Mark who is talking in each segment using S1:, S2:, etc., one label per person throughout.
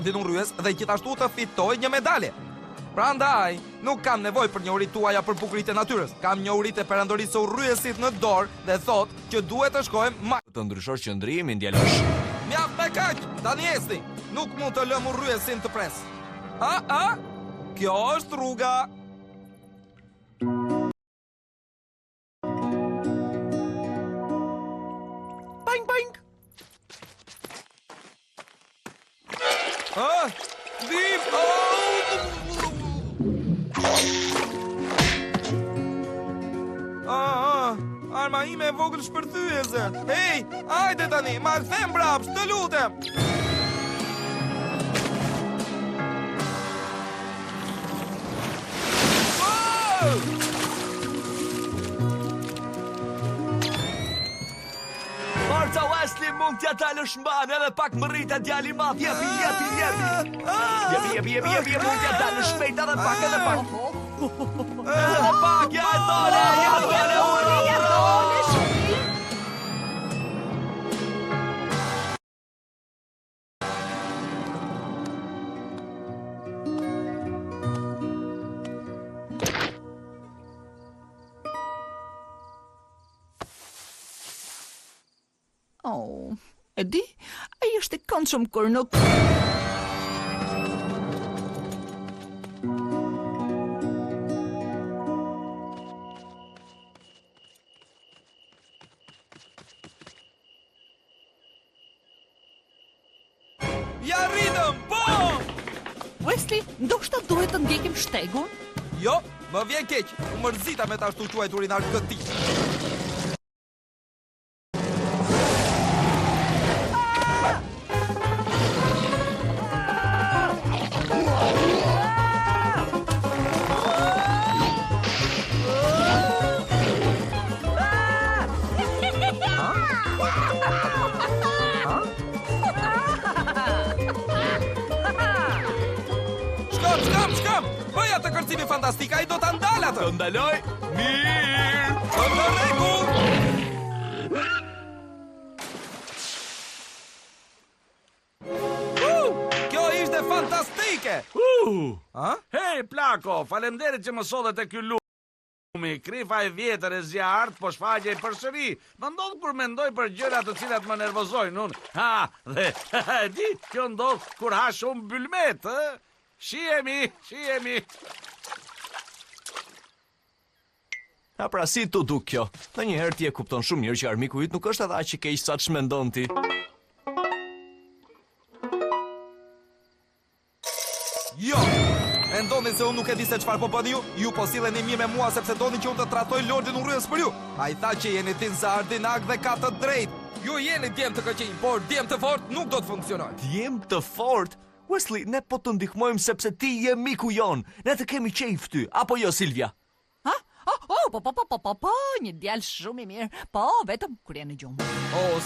S1: në rryes dhe gjithashtu të fitoj një medalje. Prandaj, nuk kam nevojë për njohuritë tuaja për bukuritë e natyrës. Kam njohuritë e perandorisë së urryesit në dorë dhe thot që duhet të shkojmë
S2: të ndryshosh qëndrimin, djalosh.
S1: Mjaft me kaq, tani ecni. Nuk mund të lëm urryesin të pres. Kjo është rruga. Bang bang. Vip! Arma ime e vogël shpërthyese. Hej, hajde tani, ma kthem brapsh, të lutem.
S2: Forca Wesley, mund t'ja talësh mban, edhe pak më rrit e djali mat. Jepi. Jepi, mund t'ja talësh shpejt edhe pak. Edhe pak, ja dole,
S3: e di, ai është I këndshëm kur nuk...
S1: Ja rritëm, po!
S3: Wesley, ndoshta duhet të ndjekim shtegun?
S1: Jo, më vjen keq. U mërzita me ta ashtu quajturin arkëtik. Shkëm! Bëja të kërcimi fantastik, ai do ta ndal atë.
S2: Të ndaloj? Mirë!
S1: Në rregull! Kjo ishte fantastike!
S4: Hej, Plako, faleminderit që më sollet te ky lumi. Krifa e vjetër e zjarrt, po shfaqej përsëri. Më ndodh kur mendoj për gjëra të cilat më nervozojnë unë. Dhe di, kjo ndodh kur ha shumë bylmet, ë? Shihemi.
S2: Pra si tu duk kjo? Në njëherë ti e kupton shumë mirë që armiku yt nuk është edhe aq I keq sa ç'mendon ti.
S1: Jo! Mendoni se unë nuk e di se çfarë po bëni ju? Ju po silleni mirë me mua sepse doni që unë të trajtoj Lordin urryes për ju. Ai tha që jeni Tinza Ardinak dhe ka të drejtë. Ju jeni djem të këqij, por djem të fortë nuk do të funksionojë.
S2: Djem të fortë? Wesley, ne po të ndihmojmë sepse ti je miku jon. Ne të kemi qejf ty, apo jo, Silvia?
S3: Po, një djalë shumë I mirë. Po, vetëm kur je në gjumë.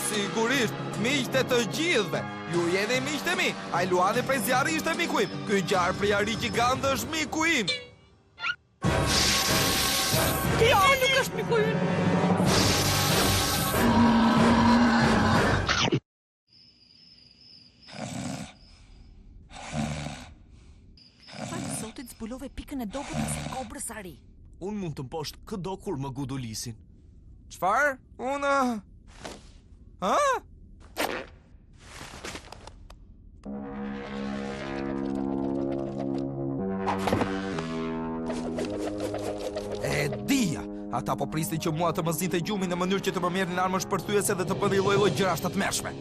S1: Sigurisht, miqtë të gjithëve. Ju jeni miqtë mi. Ai Luani prej zjarri ishte miku im. Ky gjarë prej Ari Gjigant është miku im.
S3: Jo, nuk është miku im. Zotit zbulove pikën e dobët e kobrës Ari.
S2: Unë mund të mposht këdo kur më gudulisin.
S1: Çfarë? Unë... E dija! Ata po pristin që mua të më zinte gjumin në mënyrë që të më merrnin armë shpërthyese dhe të bënin lloj-lloj gjërash të tmerrshme.